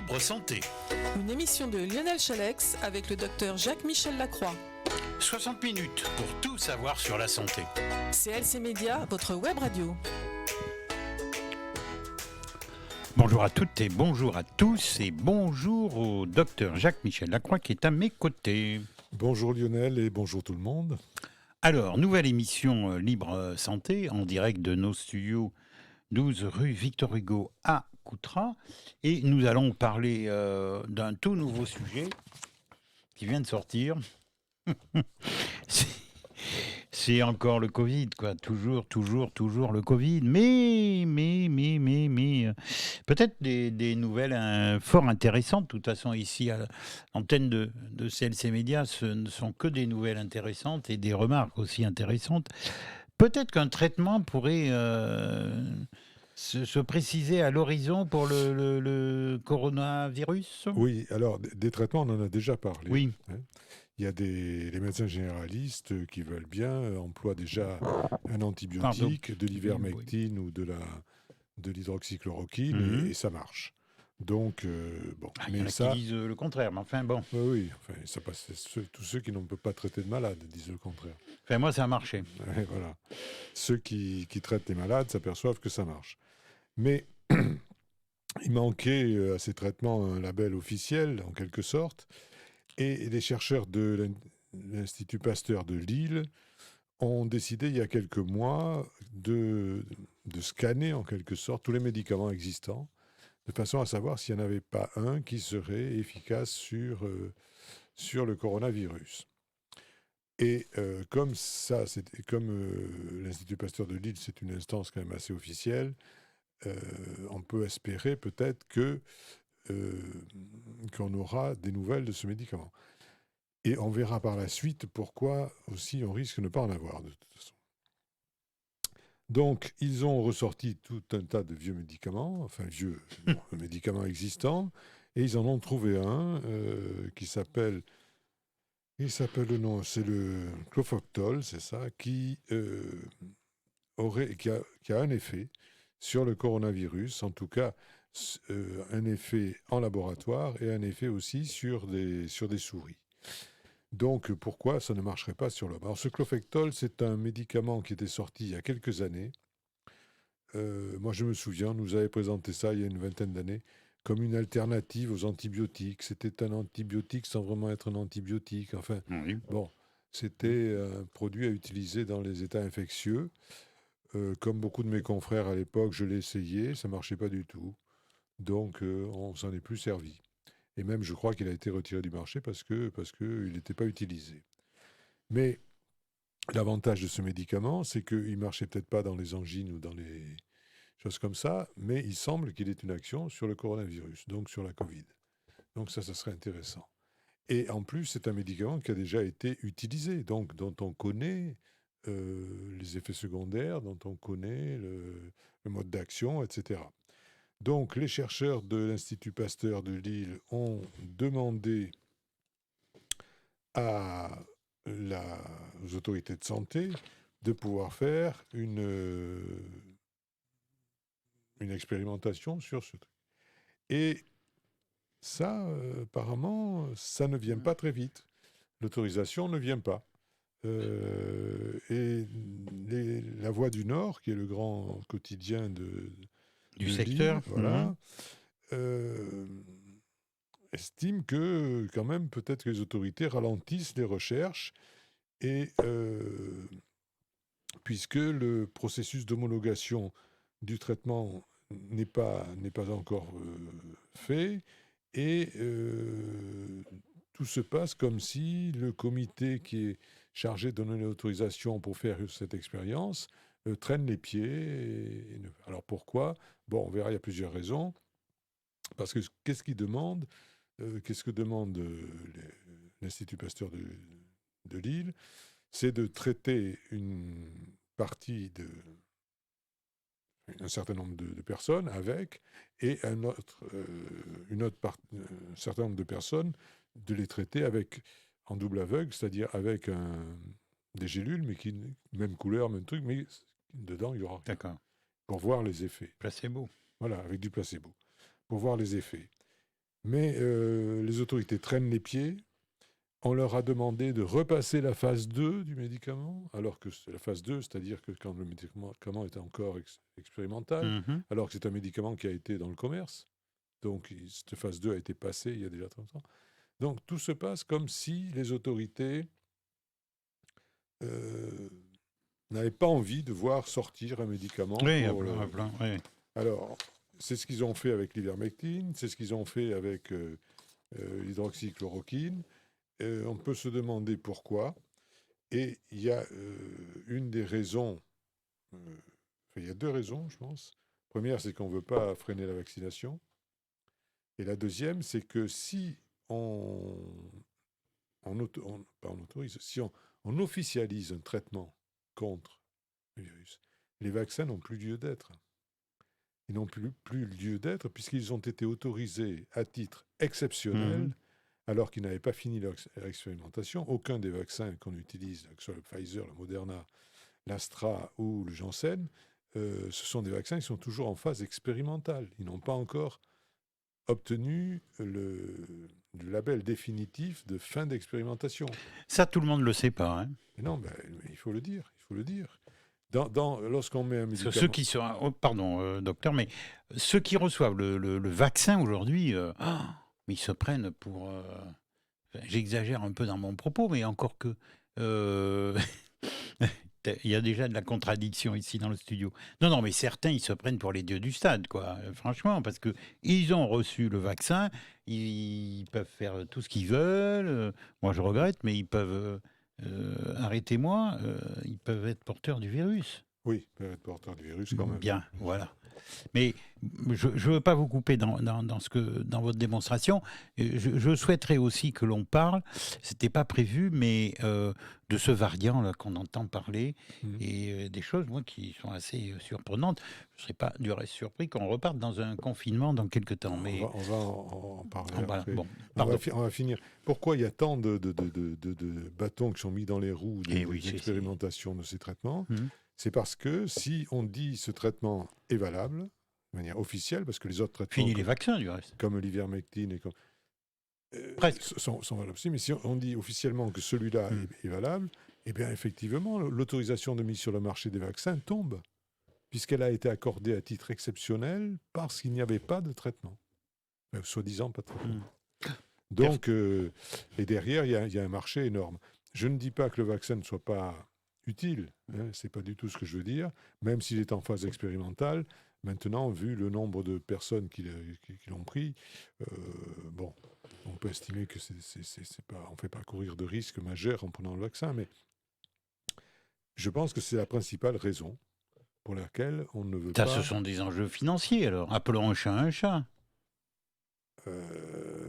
Libre Santé. Une émission de Lionel Chalex avec le docteur Jacques-Michel Lacroix. 60 minutes pour tout savoir sur la santé. CLC Média, votre web radio. Bonjour à toutes et bonjour à tous et bonjour au docteur Jacques-Michel Lacroix qui est à mes côtés. Bonjour Lionel et bonjour tout le monde. Alors, nouvelle émission Libre Santé en direct de nos studios 12 rue Victor Hugo à Coutras. Et nous allons parler d'un tout nouveau sujet qui vient de sortir. C'est encore le Covid, quoi. Toujours le Covid. Mais, peut-être des nouvelles fort intéressantes. De toute façon, ici, à l'antenne de CLC Média, ce ne sont que des nouvelles intéressantes et des remarques aussi intéressantes. Peut-être qu'un traitement pourrait se préciser à l'horizon pour le coronavirus. Oui, alors des traitements, on en a déjà parlé. Oui. Hein. Il y a les médecins généralistes qui veulent bien emploient déjà un antibiotique, de l'ivermectine ou de l'hydroxychloroquine et ça marche. Donc, bon. Il y en a qui disent le contraire, mais enfin bon. Oui, enfin, ça passe, tous ceux qui ne peuvent pas traiter de malades disent le contraire. Enfin, moi, ça a marché. Et voilà. Ceux qui traitent les malades s'aperçoivent que ça marche. Mais il manquait à ces traitements un label officiel, en quelque sorte. Et les chercheurs de l'Institut Pasteur de Lille ont décidé il y a quelques mois de scanner en quelque sorte tous les médicaments existants, de façon à savoir s'il n'y en avait pas un qui serait efficace sur le coronavirus. Et comme l'Institut Pasteur de Lille, c'est une instance quand même assez officielle, on peut espérer peut-être qu'on aura des nouvelles de ce médicament. Et on verra par la suite pourquoi aussi on risque de ne pas en avoir de toute façon. Donc, ils ont ressorti tout un tas de vieux médicaments, médicaments existants, et ils en ont trouvé un qui s'appelle, c'est le Clofoctol, c'est ça, qui a un effet sur le coronavirus, en tout cas un effet en laboratoire et un effet aussi sur des souris. Donc, pourquoi ça ne marcherait pas sur l'homme ? Alors, ce Clofectol, c'est un médicament qui était sorti il y a quelques années. Moi, je me souviens, on nous avait présenté ça il y a une vingtaine d'années comme une alternative aux antibiotiques. C'était un antibiotique sans vraiment être un antibiotique. Enfin, bon, c'était un produit à utiliser dans les états infectieux. Comme beaucoup de mes confrères à l'époque, je l'ai essayé, ça ne marchait pas du tout. Donc, on s'en est plus servi. Et même, je crois qu'il a été retiré du marché parce qu'il n'était pas utilisé. Mais l'avantage de ce médicament, c'est qu'il ne marchait peut-être pas dans les angines ou dans les choses comme ça, mais il semble qu'il ait une action sur le coronavirus, donc sur la Covid. Donc ça serait intéressant. Et en plus, c'est un médicament qui a déjà été utilisé, donc dont on connaît les effets secondaires, dont on connaît le mode d'action, etc. Donc, les chercheurs de l'Institut Pasteur de Lille ont demandé aux autorités de santé de pouvoir faire une expérimentation sur ce truc. Et ça, apparemment, ça ne vient pas très vite. L'autorisation ne vient pas. Et La Voix du Nord, qui est le grand quotidien du secteur, Lille, estime que quand même peut-être que les autorités ralentissent les recherches et puisque le processus d'homologation du traitement n'est pas encore fait et tout se passe comme si le comité qui est chargé de donner l'autorisation pour faire cette expérience traîne les pieds. Alors pourquoi ? Bon, on verra, il y a plusieurs raisons. Parce que qu'est-ce que demande l'Institut Pasteur de Lille ? C'est de traiter un certain nombre de personnes et un certain nombre de personnes de les traiter en double aveugle, c'est-à-dire avec des gélules, mais même couleur, même truc, mais dedans, il y aura rien. D'accord. Pour voir les effets. Placebo. Voilà, avec du placebo. Pour voir les effets. Mais les autorités traînent les pieds. On leur a demandé de repasser la phase 2 du médicament, alors que c'est la phase 2, c'est-à-dire que quand le médicament est encore expérimental, Mhm. alors que c'est un médicament qui a été dans le commerce. Donc, cette phase 2 a été passée il y a déjà 30 ans. Donc, tout se passe comme si les autorités euh, n'avaient pas envie de voir sortir un médicament Oui, pour le... oui. Alors, c'est ce qu'ils ont fait avec l'ivermectine, c'est ce qu'ils ont fait avec l'hydroxychloroquine. On peut se demander pourquoi. Et il y a une des raisons, il y a deux raisons, je pense. Première, c'est qu'on ne veut pas freiner la vaccination. Et la deuxième, c'est que si pas on autorise, si on officialise un traitement contre le virus, les vaccins n'ont plus lieu d'être. Ils n'ont plus lieu d'être puisqu'ils ont été autorisés à titre exceptionnel Mhm. alors qu'ils n'avaient pas fini leur expérimentation. Aucun des vaccins qu'on utilise, que ce soit le Pfizer, le Moderna, l'Astra ou le Janssen, ce sont des vaccins qui sont toujours en phase expérimentale. Ils n'ont pas encore obtenu le label définitif de fin d'expérimentation. Ça, tout le monde ne le sait pas. Hein. Mais non, mais il faut le dire, il faut le dire. Lorsqu'on met un médicament... Ceux qui sont, pardon, docteur, mais ceux qui reçoivent le vaccin aujourd'hui, ils se prennent pour. J'exagère un peu dans mon propos, mais encore que. euh, Il y a déjà de la contradiction ici dans le studio. Non, mais certains, ils se prennent pour les dieux du stade, quoi. Franchement, parce que ils ont reçu le vaccin, ils peuvent faire tout ce qu'ils veulent. Moi, je regrette, mais ils peuvent. Arrêtez-moi, ils peuvent être porteurs du virus. Oui, peut être porteur du virus quand même. Bien, voilà. Mais je ne veux pas vous couper dans votre démonstration. Je souhaiterais aussi que l'on parle, ce n'était pas prévu, mais de ce variant là qu'on entend parler et des choses, moi, qui sont assez surprenantes. Je ne serais pas du reste surpris qu'on reparte dans un confinement dans quelques temps. Mais On va en parler voilà, après. bon, On pardon. va finir. Pourquoi il y a tant de bâtons qui sont mis dans les roues des expérimentations de ces traitements? C'est parce que si on dit ce traitement est valable, de manière officielle, parce que les autres traitements... Fini les vaccins, du reste. Comme l'ivermectine et comme... Presque. sont valables aussi, mais si on dit officiellement que celui-là est valable, eh bien effectivement, l'autorisation de mise sur le marché des vaccins tombe, puisqu'elle a été accordée à titre exceptionnel parce qu'il n'y avait pas de traitement. Soi-disant pas de traitement. Donc, et derrière, il y a un marché énorme. Je ne dis pas que le vaccin ne soit pas utile, hein, c'est pas du tout ce que je veux dire, même s'il est en phase expérimentale. Maintenant, vu le nombre de personnes qui l'ont pris, bon, on peut estimer que on ne fait pas courir de risques majeurs en prenant le vaccin, mais je pense que c'est la principale raison pour laquelle on ne veut pas... Ce sont des enjeux financiers, alors. Appelons un chat un chat.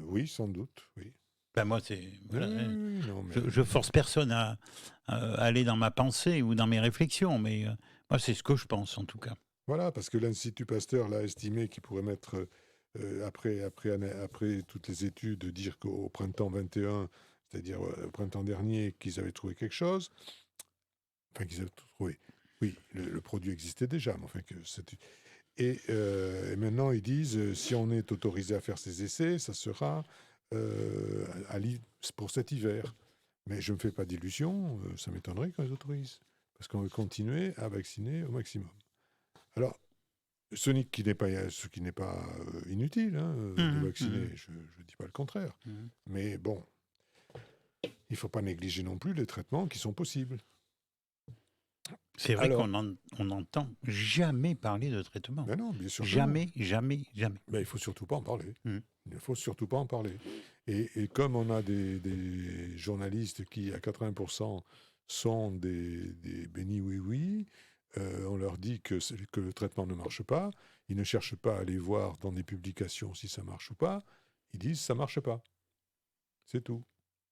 Oui, sans doute, oui. Ben moi, c'est... Voilà, oui, non, mais... Je force personne à aller dans ma pensée ou dans mes réflexions, mais moi, c'est ce que je pense, en tout cas. Voilà, parce que l'Institut Pasteur l'a estimé qu'il pourrait mettre, après toutes les études, dire qu'au printemps 21, c'est-à-dire au printemps dernier, qu'ils avaient trouvé quelque chose. Enfin, qu'ils avaient trouvé. Oui, le produit existait déjà, mais enfin que c'était... Et maintenant, ils disent, si on est autorisé à faire ces essais, ça sera pour cet hiver. Mais je ne me fais pas d'illusions, ça m'étonnerait qu'on les autorise. Parce qu'on veut continuer à vacciner au maximum. Alors, ce qui n'est pas inutile de vacciner, je ne dis pas le contraire. Mais bon, il ne faut pas négliger non plus les traitements qui sont possibles. C'est vrai qu'on n'entend jamais parler de traitement. Ben non, bien sûr. Jamais. Mais il ne faut surtout pas en parler. Il ne faut surtout pas en parler. Et comme on a des journalistes qui, à 80%, sont des bénis oui-oui, on leur dit que le traitement ne marche pas. Ils ne cherchent pas à aller voir dans des publications si ça marche ou pas. Ils disent ça ne marche pas. C'est tout.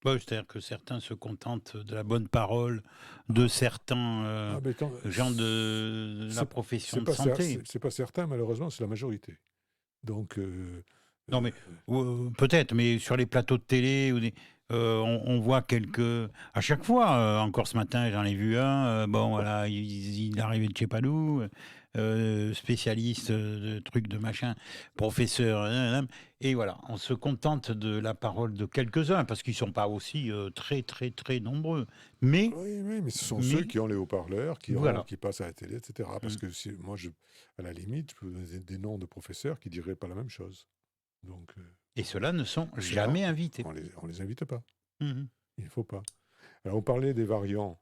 C'est-à-dire que certains se contentent de la bonne parole de certains gens de la profession de santé. C'est pas certain, malheureusement, c'est la majorité. Donc... non, mais peut-être, mais sur les plateaux de télé, on voit quelques... À chaque fois, encore ce matin, j'en ai vu un, bon, voilà, il arrivait de je sais pas d'où, spécialiste de trucs de machin, professeur, et voilà, on se contente de la parole de quelques-uns, parce qu'ils ne sont pas aussi très, très, très nombreux. Mais, Oui, oui, mais ce sont mais ceux qui ont les haut-parleurs, voilà. qui passent à la télé, etc. Parce Mm. que moi, à la limite, je peux vous donner des noms de professeurs qui diraient pas la même chose. Donc, Et ceux-là ne sont ceux-là, jamais invités. on les invite pas. Mhm. Il ne faut pas. Alors, on parlait des variants.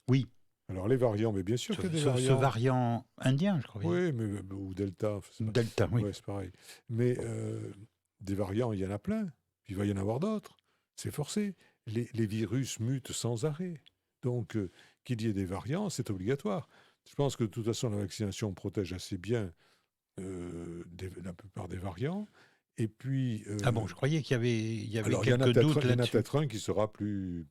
Oui, Alors, les variants, mais bien sûr qu'il y a des ce variants. variant indien, je crois bien. Oui, mais, ou Delta. Delta, oui. Ouais, c'est pareil. Mais des variants, il y en a plein. Puis il va y en avoir d'autres. C'est forcé. Les virus mutent sans arrêt. Donc, qu'il y ait des variants, c'est obligatoire. Je pense que de toute façon, la vaccination protège assez bien la plupart des variants. Et puis. Ah bon, je croyais qu'il y avait Alors, quelques doutes il y en a là-dessus. peut-être un qui sera plus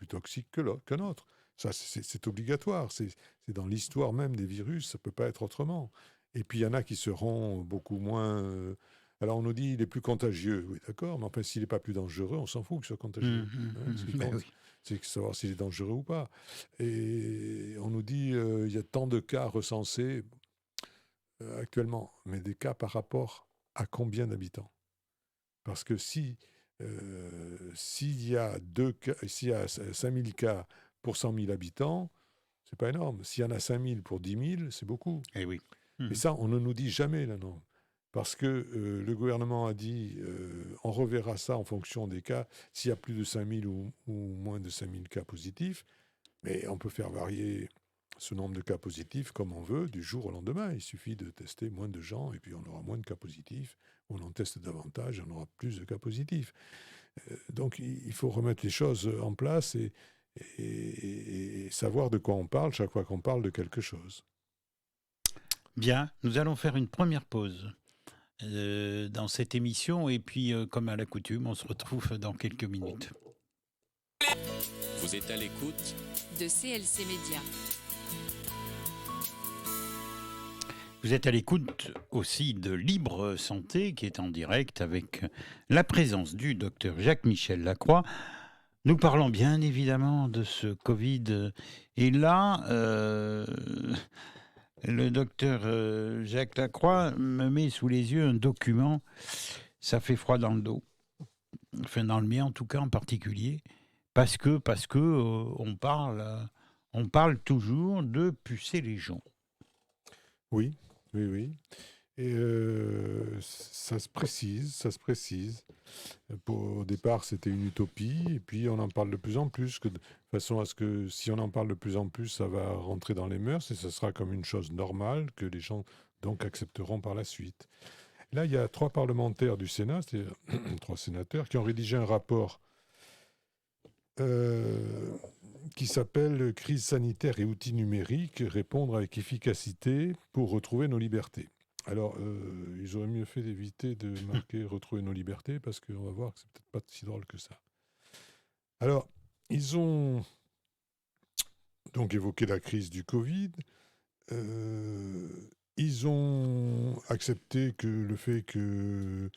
toxique qu'un autre. Ça, c'est obligatoire. C'est dans l'histoire même des virus. Ça ne peut pas être autrement. Et puis, il y en a qui seront beaucoup moins. Alors, on nous dit il est plus contagieux. Oui, d'accord. Mais enfin, s'il n'est pas plus dangereux, on s'en fout qu'il soit contagieux. Ce qui Ben compte, oui. c'est savoir s'il est dangereux ou pas. Et on nous dit il y a tant de cas recensés actuellement. Mais des cas par rapport à combien d'habitants? Parce que s'il y a 5000 cas pour 100 000 habitants, c'est pas énorme. S'il y en a 5000 pour 10 000, c'est beaucoup. Eh oui. Et ça, on ne nous dit jamais là, non. Parce que le gouvernement a dit, on reverra ça en fonction des cas, s'il y a plus de 5000 ou moins de 5000 cas positifs, mais on peut faire varier ce nombre de cas positifs comme on veut du jour au lendemain. Il suffit de tester moins de gens et puis on aura moins de cas positifs. On en teste davantage, on aura plus de cas positifs. Donc il faut remettre les choses en place et savoir de quoi on parle chaque fois qu'on parle de quelque chose. Bien, nous allons faire une première pause dans cette émission et puis, comme à l'accoutume, on se retrouve dans quelques minutes. Vous êtes à l'écoute de CLC Média. Vous êtes à l'écoute aussi de Libre Santé qui est en direct avec la présence du docteur Jacques-Michel Lacroix. Nous parlons bien évidemment de ce Covid. Et là, le docteur Jacques Lacroix me met sous les yeux un document. Ça fait froid dans le dos. Enfin, dans le mien en tout cas en particulier. Parce que on parle toujours de pucer les gens. Oui, oui, oui. Et ça se précise. Au départ, c'était une utopie, et puis on en parle de plus en plus, de façon à ce que si on en parle de plus en plus, ça va rentrer dans les mœurs, et ça sera comme une chose normale que les gens donc accepteront par la suite. Là, il y a 3 parlementaires du Sénat, c'est-à-dire 3 sénateurs, qui ont rédigé un rapport qui s'appelle « Crise sanitaire et outils numériques, répondre avec efficacité pour retrouver nos libertés ». Alors, ils auraient mieux fait d'éviter de marquer « retrouver nos libertés » parce qu'on va voir que c'est peut-être pas si drôle que ça. Alors, ils ont donc évoqué la crise du Covid. Ils ont accepté que le fait qu'il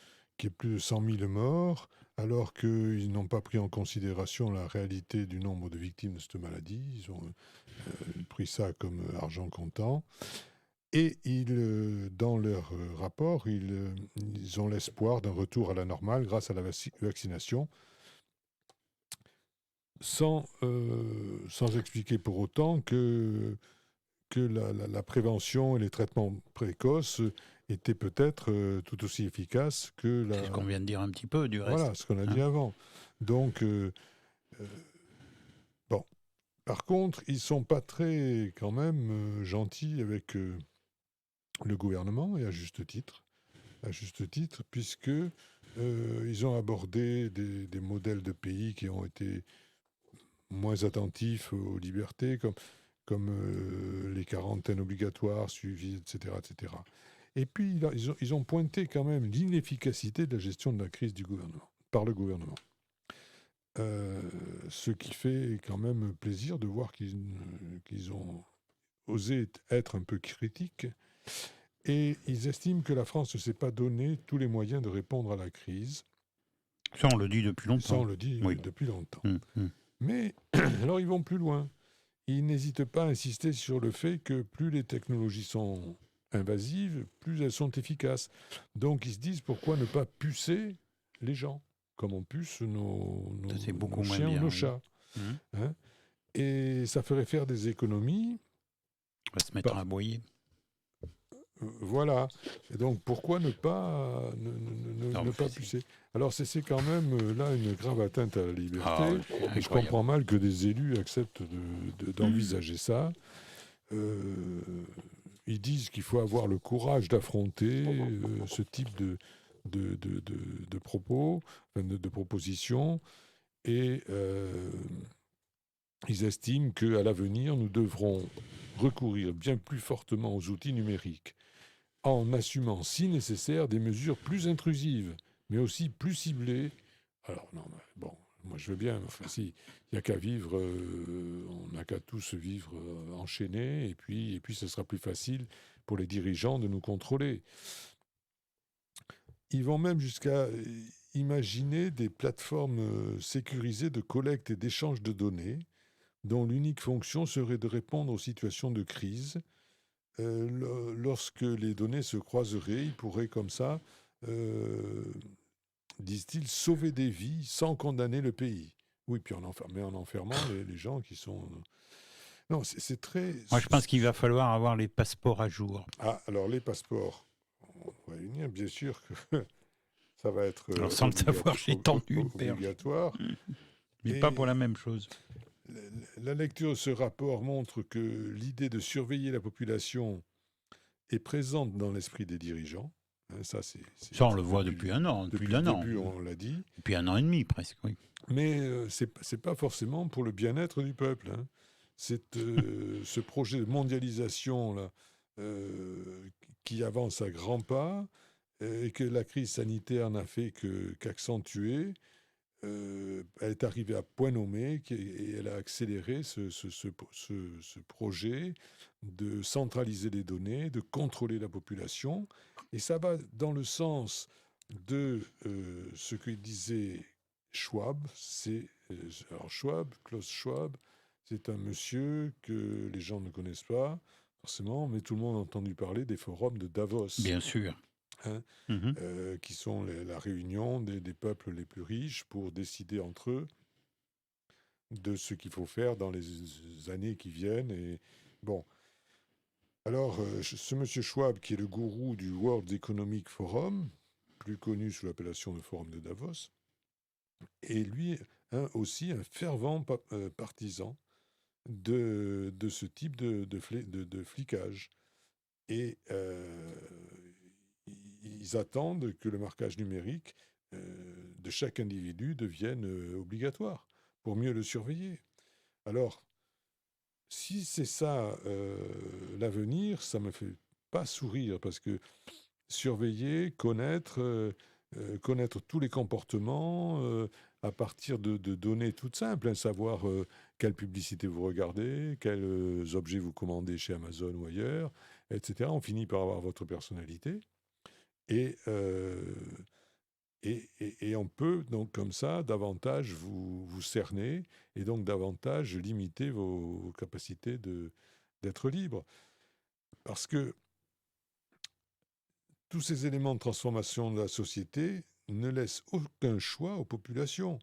y ait plus de 100 000 morts, alors qu'ils n'ont pas pris en considération la réalité du nombre de victimes de cette maladie. Ils ont pris ça comme argent comptant. Et dans leur rapport, ils ont l'espoir d'un retour à la normale grâce à la vaccination, sans expliquer pour autant que la prévention et les traitements précoces étaient peut-être tout aussi efficaces que C'est ce qu'on vient de dire un petit peu, du reste. Voilà, ce qu'on a dit avant. Donc, bon. Par contre, ils ne sont pas très, quand même, gentils avec le gouvernement, et à juste titre, puisque ils ont abordé des modèles de pays qui ont été moins attentifs aux libertés, comme les quarantaines obligatoires suivies, etc., etc. Et puis, ils ont pointé quand même l'inefficacité de la gestion de la crise par le gouvernement. Ce qui fait quand même plaisir de voir qu'ils ont osé être un peu critiques. Et ils estiment que la France ne s'est pas donné tous les moyens de répondre à la crise. Ça, on le dit depuis longtemps. Ça, on le dit depuis longtemps. Mais, alors, ils vont plus loin. Ils n'hésitent pas à insister sur le fait que plus les technologies sont invasives, plus elles sont efficaces. Donc ils se disent pourquoi ne pas pucer les gens, comme on puce Ça, c'est beaucoup nos moins chiens ou bien, nos oui. chats. Hum. Hein. Et ça ferait faire des économies. On va se mettre Par- à aboyer. Voilà. Et donc pourquoi ne pas, Non, ne pas c'est- pucer? Alors c'est quand même là une grave atteinte à la liberté. Ah, c'est Et je incroyable. comprends mal que des élus acceptent d'envisager ça. Ils disent qu'il faut avoir le courage d'affronter ce type de propos, enfin, de propositions, et ils estiment qu'à l'avenir, nous devrons recourir bien plus fortement aux outils numériques, en assumant, si nécessaire, des mesures plus intrusives, mais aussi plus ciblées. Alors, non, mais bon, moi je veux bien, mais enfin, si, il n'y a qu'à vivre, on n'a qu'à tous vivre enchaînés, et puis ce sera plus facile pour les dirigeants de nous contrôler. Ils vont même jusqu'à imaginer des plateformes sécurisées de collecte et d'échange de données, dont l'unique fonction serait de répondre aux situations de crise. Lorsque les données se croiseraient, ils pourraient comme ça, disent-ils, sauver des vies sans condamner le pays. Oui, puis mais en enfermant les gens qui sont... Non, c'est très... Moi, je pense qu'il va falloir avoir les passeports à jour. Ah, alors les passeports, on va y venir, bien sûr que ça va être Alors, sans le savoir, j'ai tendu une perche. obligatoire. Mais Et pas pour la même chose. la lecture de ce rapport montre que l'idée de surveiller la population est présente dans l'esprit des dirigeants. Hein, ça, Ça, on le voit depuis un an. Depuis Depuis le un an. début, on l'a dit. Depuis 1 an et demi, presque, oui. Mais c'est pas forcément pour le bien-être du peuple. Hein. C'est ce projet de mondialisation là, qui avance à grands pas et que la crise sanitaire n'a fait qu'accentuer. Elle est arrivée à point nommé et elle a accéléré ce projet de centraliser les données, de contrôler la population. Et ça va dans le sens de ce que disait Schwab. Alors Schwab, Klaus Schwab, c'est un monsieur que les gens ne connaissent pas forcément, mais tout le monde a entendu parler des forums de Davos. Bien sûr. Hein, qui sont la réunion des peuples les plus riches pour décider entre eux de ce qu'il faut faire dans les années qui viennent. Et bon, alors ce monsieur Schwab, qui est le gourou du World Economic Forum, plus connu sous l'appellation de Forum de Davos, est lui aussi un fervent partisan de ce type de flicage. Et ils attendent que le marquage numérique de chaque individu devienne obligatoire pour mieux le surveiller. Alors, si c'est ça l'avenir, ça me fait pas sourire parce que surveiller, connaître tous les comportements à partir de données toutes simples, hein, savoir quelle publicité vous regardez, quels objets vous commandez chez Amazon ou ailleurs, etc. On finit par avoir votre personnalité. Et on peut donc comme ça davantage vous cerner et donc davantage limiter vos capacités d'être libre. Parce que tous ces éléments de transformation de la société ne laissent aucun choix aux populations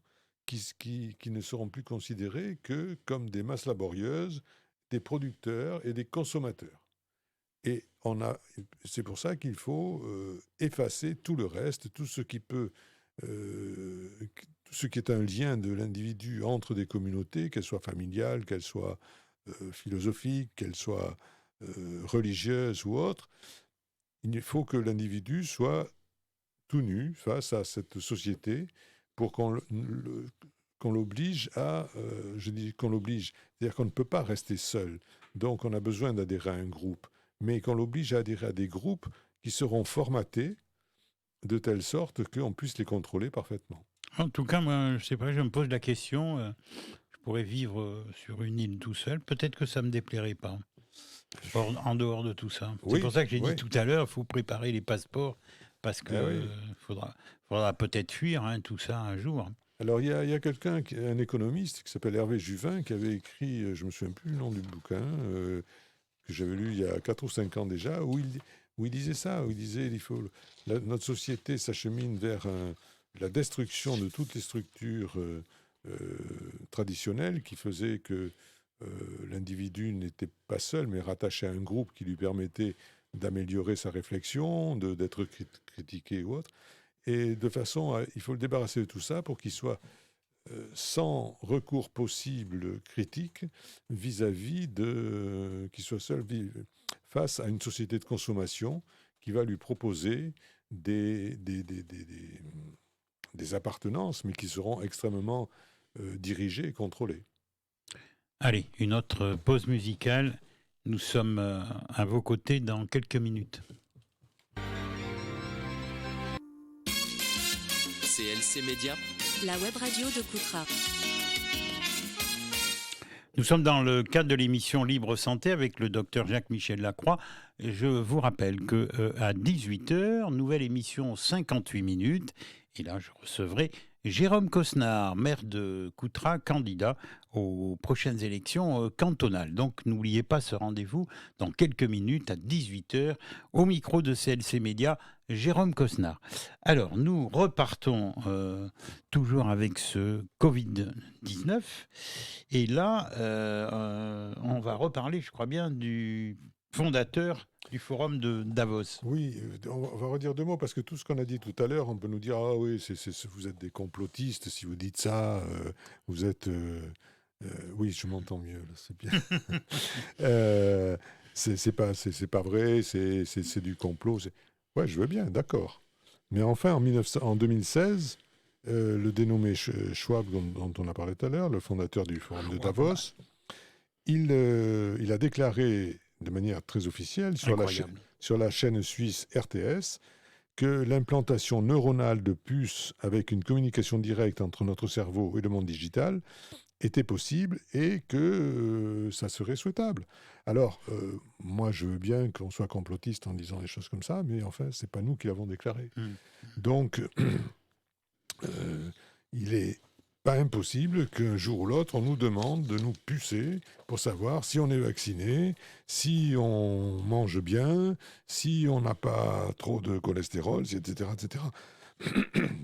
qui ne seront plus considérées que comme des masses laborieuses, des producteurs et des consommateurs. Et c'est pour ça qu'il faut effacer tout le reste, tout ce qui peut, tout ce qui est un lien de l'individu entre des communautés, qu'elles soient familiales, qu'elles soient philosophiques, qu'elles soient religieuses ou autres. Il faut que l'individu soit tout nu face à cette société pour qu'on l'oblige à, je dis qu'on l'oblige, c'est-à-dire qu'on ne peut pas rester seul. Donc on a besoin d'adhérer à un groupe, mais qu'on l'oblige à adhérer à des groupes qui seront formatés de telle sorte qu'on puisse les contrôler parfaitement. En tout cas, moi, je sais pas, je me pose la question, je pourrais vivre sur une île tout seul, peut-être que ça me déplairait pas, en dehors de tout ça. Oui, c'est pour ça que j'ai oui. dit tout à l'heure, il faut préparer les passeports, parce que oui. faudra peut-être fuir tout ça un jour. Alors, il y a quelqu'un, un économiste qui s'appelle Hervé Juvin, qui avait écrit, je ne me souviens plus le nom du bouquin, que j'avais lu il y a 4 ou 5 ans déjà, où où il disait ça, où il disait notre société s'achemine vers la destruction de toutes les structures traditionnelles qui faisaient que l'individu n'était pas seul, mais rattaché à un groupe qui lui permettait d'améliorer sa réflexion, d'être critiqué ou autre. Et de façon à, il faut le débarrasser de tout ça pour qu'il soit sans recours possible critique vis-à-vis de qu'il soit seul face à une société de consommation qui va lui proposer des appartenances, mais qui seront extrêmement dirigées et contrôlées. Allez, une autre pause musicale. Nous sommes à vos côtés dans quelques minutes. CLC Média, la web radio de Coutras. Nous sommes dans le cadre de l'émission Libre Santé avec le docteur Jacques-Michel Lacroix. Je vous rappelle qu'à 18h, nouvelle émission 58 minutes. Et là, je recevrai Jérôme Cosnard, maire de Coutras, candidat aux prochaines élections cantonales. Donc, n'oubliez pas ce rendez-vous dans quelques minutes à 18h au micro de CLC Média, Jérôme Cosnard. Alors, nous repartons toujours avec ce Covid-19. Et là, on va reparler, je crois bien, du fondateur du forum de Davos. Oui, on va redire deux mots parce que tout ce qu'on a dit tout à l'heure, on peut nous dire ah oui, vous êtes des complotistes si vous dites ça, vous êtes oui, je m'entends mieux là, c'est bien. C'est pas vrai, c'est du complot. Ouais, je veux bien, d'accord. Mais enfin, en 2016, le dénommé Schwab, dont on a parlé tout à l'heure, le fondateur du forum de Davos, il a déclaré de manière très officielle sur la chaîne suisse RTS que l'implantation neuronale de puces avec une communication directe entre notre cerveau et le monde digital était possible et que ça serait souhaitable. Alors, moi, je veux bien qu'on soit complotiste en disant des choses comme ça, mais enfin, c'est pas nous qui l'avons déclaré. Donc, il est pas impossible qu'un jour ou l'autre, on nous demande de nous pucer pour savoir si on est vacciné, si on mange bien, si on n'a pas trop de cholestérol, etc., etc.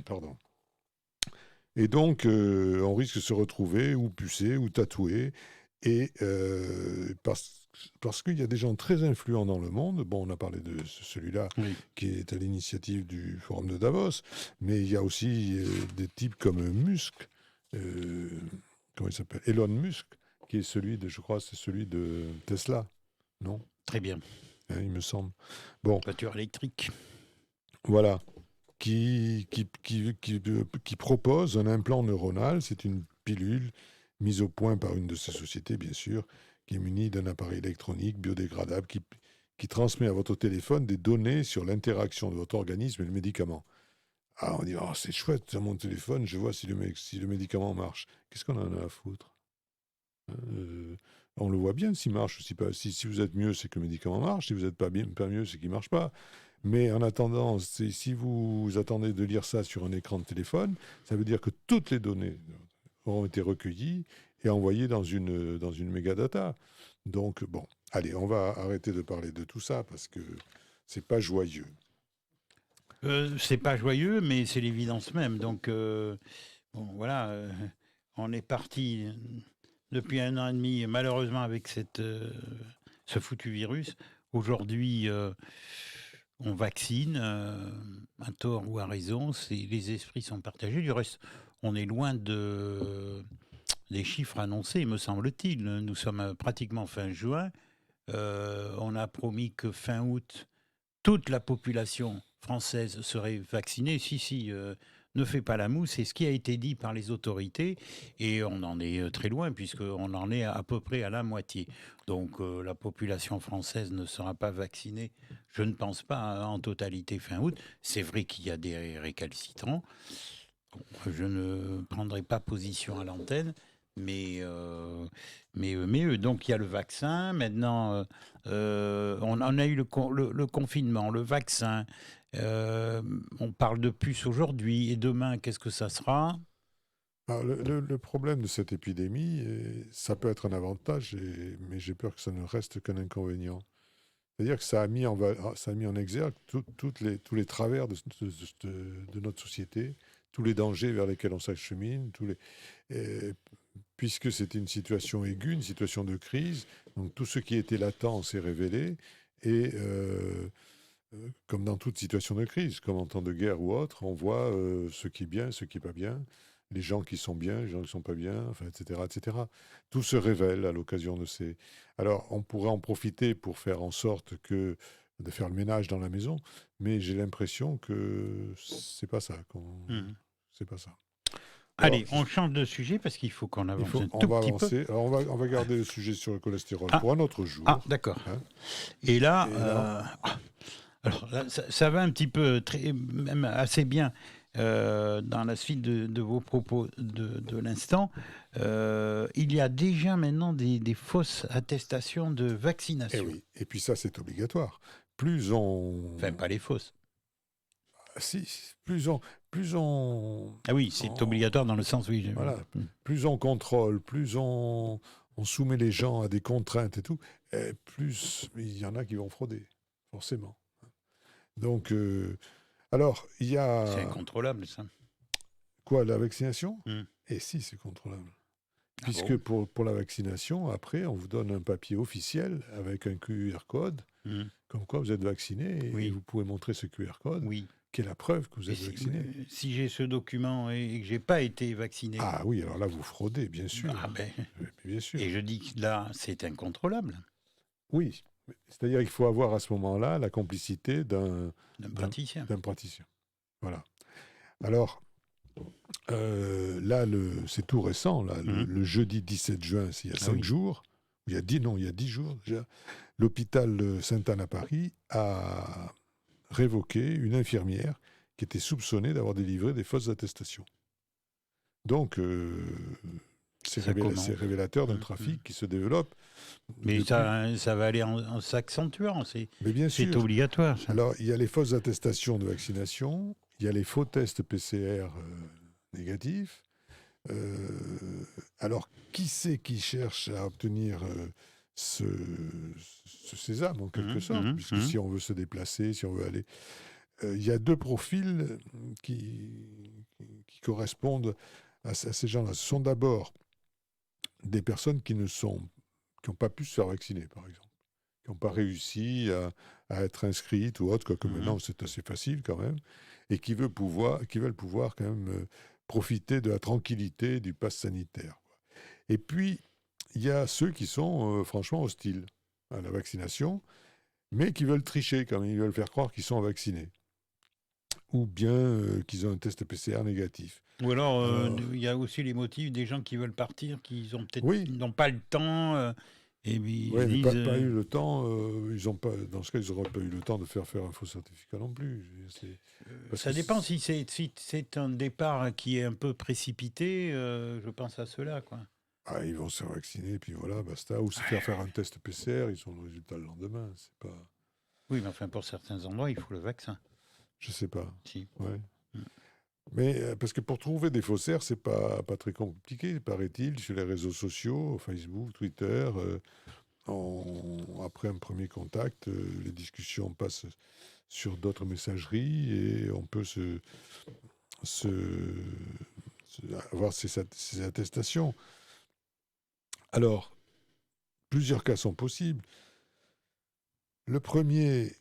Pardon. Et donc, on risque de se retrouver ou pucé ou tatoué, et parce qu'il y a des gens très influents dans le monde. Bon, on a parlé de celui-là qui est à l'initiative du Forum de Davos, mais il y a aussi des types comme Musk, comment il s'appelle, Elon Musk, qui est je crois, c'est celui de Tesla, non? Très bien. Hein, il me semble. Bon. Voiture électrique. Voilà. Qui propose un implant neuronal. C'est une pilule mise au point par une de ces sociétés, bien sûr, qui est munie d'un appareil électronique biodégradable qui transmet à votre téléphone des données sur l'interaction de votre organisme et le médicament. Alors on dit, oh, c'est chouette, sur mon téléphone, je vois si le médicament marche. Qu'est-ce qu'on en a à foutre? On le voit bien s'il marche. Si vous êtes mieux, c'est que le médicament marche. Si vous n'êtes pas mieux, c'est qu'il ne marche pas. Mais en attendant, si vous attendez de lire ça sur un écran de téléphone, ça veut dire que toutes les données auront été recueillies et envoyées dans une mégadata. Donc, bon, allez, on va arrêter de parler de tout ça parce que c'est pas joyeux. C'est pas joyeux, mais c'est l'évidence même. Donc, bon, voilà, on est parti depuis 1 an et demi, malheureusement, avec ce foutu virus. Aujourd'hui, on vaccine, à tort ou à raison. Les esprits sont partagés. Du reste, on est loin des chiffres annoncés, me semble-t-il. Nous sommes pratiquement fin juin. On a promis que fin août, toute la population française serait vaccinée. Si, ne fait pas la moue, c'est ce qui a été dit par les autorités, et on en est très loin, puisqu'on en est à peu près à la moitié. Donc la population française ne sera pas vaccinée, je ne pense pas, en totalité fin août. C'est vrai qu'il y a des récalcitrants. Bon, je ne prendrai pas position à l'antenne, mais donc il y a le vaccin. Maintenant, on a eu le confinement, le vaccin. On parle de puces aujourd'hui, et demain, qu'est-ce que ça sera? Alors, le problème de cette épidémie, ça peut être un avantage, mais j'ai peur que ça ne reste qu'un inconvénient. C'est-à-dire que ça a mis en exergue tous les travers de notre société, tous les dangers vers lesquels on s'achemine, puisque c'était une situation aiguë, une situation de crise. Donc tout ce qui était latent s'est révélé. Et comme dans toute situation de crise, comme en temps de guerre ou autre, on voit ce qui est bien, ce qui n'est pas bien, les gens qui sont bien, les gens qui ne sont pas bien, enfin, etc., etc. Tout se révèle à l'occasion de ces... Alors, on pourrait en profiter pour faire en sorte de faire le ménage dans la maison, mais j'ai l'impression que c'est pas ça. C'est pas ça. Alors, Allez, on change de sujet parce qu'il faut qu'on avance un on tout va petit avancer. Alors, on va garder le sujet sur le cholestérol Ah. pour un autre jour. Ah, d'accord. Hein. Et là, Et là alors là, ça va un petit peu, même assez bien dans la suite de vos propos de l'instant. Il y a déjà maintenant des fausses attestations de Eh vaccination. oui. Et puis ça, c'est obligatoire. Plus on... Enfin, pas les fausses. Si, plus on... Ah oui, c'est obligatoire dans le sens, oui. Voilà. Plus on contrôle, plus on soumet les gens à des contraintes et tout, plus il y en a qui vont frauder, forcément. Donc, alors, il y a... C'est incontrôlable, ça. Quoi, la vaccination? Mm. Et si, c'est contrôlable. Ah Puisque bon pour la vaccination, après, on vous donne un papier officiel avec un QR code, comme quoi vous êtes vacciné, et Oui. vous pouvez montrer ce QR code, Oui. qui est la preuve que vous Et êtes vacciné. si j'ai ce document et que j'ai pas été vacciné, Ah oui, alors là, vous fraudez, bien sûr. ah ben, Bien sûr. et je dis que là, c'est incontrôlable Oui, c'est-à-dire qu'il faut avoir à ce moment-là la complicité d'un praticien. praticien. Voilà. Alors, là, c'est tout récent, là, le jeudi 17 juin, c'est il y a 5 jours, il y a 10 jours déjà, l'hôpital Sainte-Anne à Paris a révoqué une infirmière qui était soupçonnée d'avoir délivré des fausses attestations. Donc, c'est révélateur d'un trafic qui se développe. Mais ça va aller en s'accentuant, Mais bien sûr. c'est obligatoire. Ça. Alors, il y a les fausses attestations de vaccination, il y a les faux tests PCR négatifs. Alors, qui c'est qui cherche à obtenir ce sésame, en quelque sorte, puisque si on veut se déplacer, si on veut aller... il y a deux profils qui correspondent à ces gens-là. Ce sont d'abord des personnes qui n'ont pas pu se faire vacciner, par exemple, qui n'ont pas réussi à être inscrites ou autre, quoique maintenant c'est assez facile quand même, et qui veulent pouvoir quand même profiter de la tranquillité du pass sanitaire. Et puis, il y a ceux qui sont franchement hostiles à la vaccination, mais qui veulent tricher quand même, ils veulent faire croire qu'ils sont vaccinés, ou bien qu'ils ont un test PCR négatif. Ou alors, il y a aussi les motifs des gens qui veulent partir, qui ont peut-être n'ont pas le temps. Et puis, oui, ils mais disent, pas eu le temps. Ils ont pas, dans ce cas, ils n'auraient pas eu le temps de faire un faux certificat non plus. Ça dépend si c'est un départ qui est un peu précipité. Je pense à cela, quoi. Ah, ils vont se faire vacciner, puis voilà, basta. Ou se faire un test PCR, ils ont le résultat le lendemain. C'est pas... Oui, mais enfin, pour certains endroits, il faut le vaccin. Je sais pas. Si. Ouais. Mais parce que pour trouver des faussaires, c'est pas très compliqué, paraît-il, sur les réseaux sociaux, Facebook, Twitter. Après un premier contact, les discussions passent sur d'autres messageries et on peut avoir ces attestations. Alors, plusieurs cas sont possibles. Le premier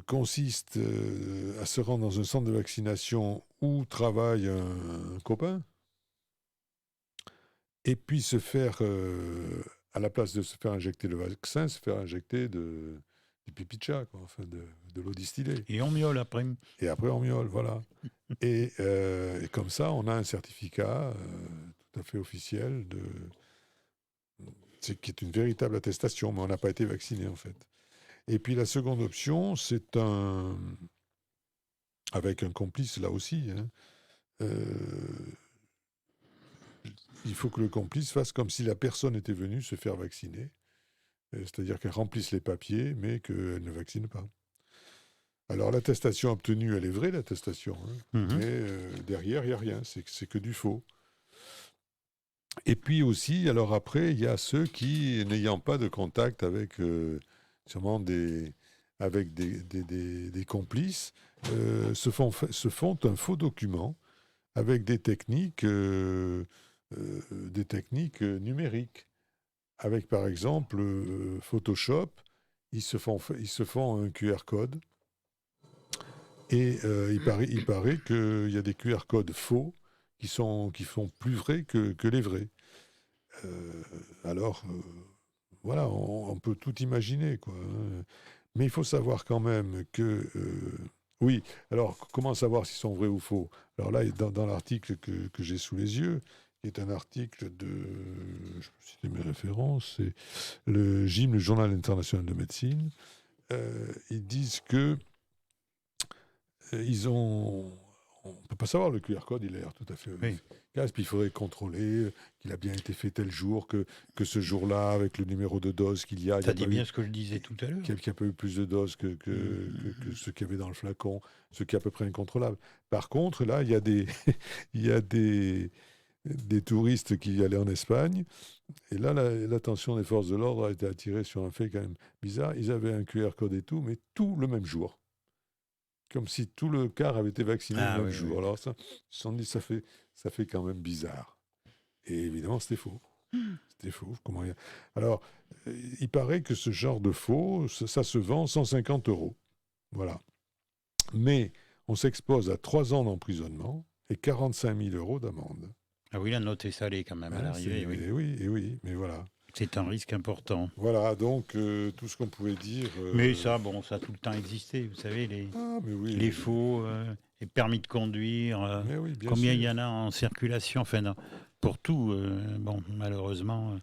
consiste à se rendre dans un centre de vaccination où travaille un copain, et puis se faire, à la place de se faire injecter le vaccin, se faire injecter du pipi de chat, quoi, enfin de l'eau distillée. Et on miaule après. Et après, on miaule, voilà. Et comme ça, on a un certificat tout à fait officiel qui est une véritable attestation, mais on n'a pas été vacciné, en fait. Et puis la seconde option, c'est avec un complice, là aussi. Il faut que le complice fasse comme si la personne était venue se faire vacciner. C'est-à-dire qu'elle remplisse les papiers, mais qu'elle ne vaccine pas. Alors l'attestation obtenue, elle est vraie, l'attestation. Mais derrière, il n'y a rien. C'est que du faux. Et puis aussi, alors après, il y a ceux qui, n'ayant pas de contact avec sûrement des avec des complices, se font un faux document avec des techniques numériques. Avec, par exemple, Photoshop, ils se font un QR code. Et il paraît qu'il y a des QR codes faux qui font plus vrais que les vrais. Alors, voilà, on peut tout imaginer, quoi. Mais il faut savoir quand même que... oui, alors comment savoir s'ils sont vrais ou faux? Alors là, dans l'article que j'ai sous les yeux, qui est un article de... Je peux citer mes références, c'est le JIM, le Journal international de médecine. Ils disent que on ne peut pas savoir, le QR code, il a l'air tout à fait efficace. Puis il faudrait contrôler qu'il a bien été fait tel jour, que ce jour-là, avec le numéro de dose qu'il y a... Ça dit bien ce que je disais tout à l'heure. Qu'il n'y a pas eu plus de doses que ce qu'il y avait dans le flacon, ce qui est à peu près incontrôlable. Par contre, là, il y a des touristes qui allaient en Espagne. Et là, l'attention des forces de l'ordre a été attirée sur un fait quand même bizarre. Ils avaient un QR code et tout, mais tout le même jour. Comme si tout le quart avait été vacciné le même jour. Oui. Alors ça, ils se sont dit, ça fait quand même bizarre. Et évidemment, c'était faux. C'était faux. Alors, il paraît que ce genre de faux, ça se vend 150 €. Voilà. Mais on s'expose à 3 ans d'emprisonnement et 45 000 € d'amende. Ah oui, la note est salée quand même à l'arrivée. Oui, mais voilà. C'est un risque important. Voilà, donc tout ce qu'on pouvait dire... Mais ça a tout le temps existé, vous savez, les faux, les permis de conduire, combien il y en a en circulation, enfin, pour tout, malheureusement,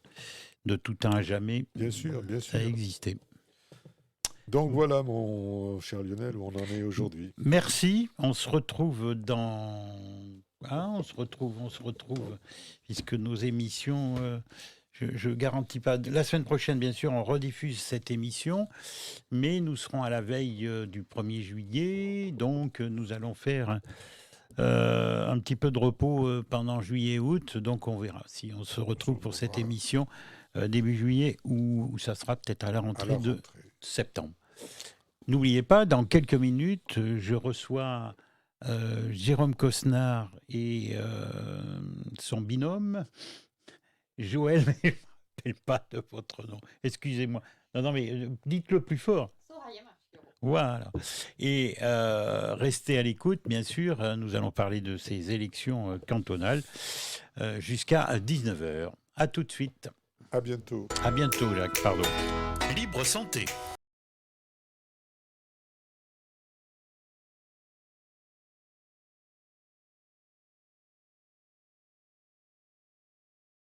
de tout temps à jamais, bien sûr. Ça a existé. Donc voilà, mon cher Lionel, où on en est aujourd'hui. Merci, on se retrouve on se retrouve, puisque nos émissions... Je ne garantis pas. La semaine prochaine, bien sûr, on rediffuse cette émission, mais nous serons à la veille du 1er juillet, donc nous allons faire un petit peu de repos pendant juillet-août, donc on verra si on se retrouve pour cette émission début juillet ou ça sera peut-être à la rentrée de septembre. N'oubliez pas, dans quelques minutes, je reçois Jérôme Cosnard et son binôme. Joël, mais je ne me rappelle pas de votre nom. Excusez-moi. Non, mais dites-le plus fort. Voilà. Et restez à l'écoute, bien sûr. Nous allons parler de ces élections cantonales jusqu'à 19h. À tout de suite. À bientôt. À bientôt, Jacques. Pardon. Libre Santé.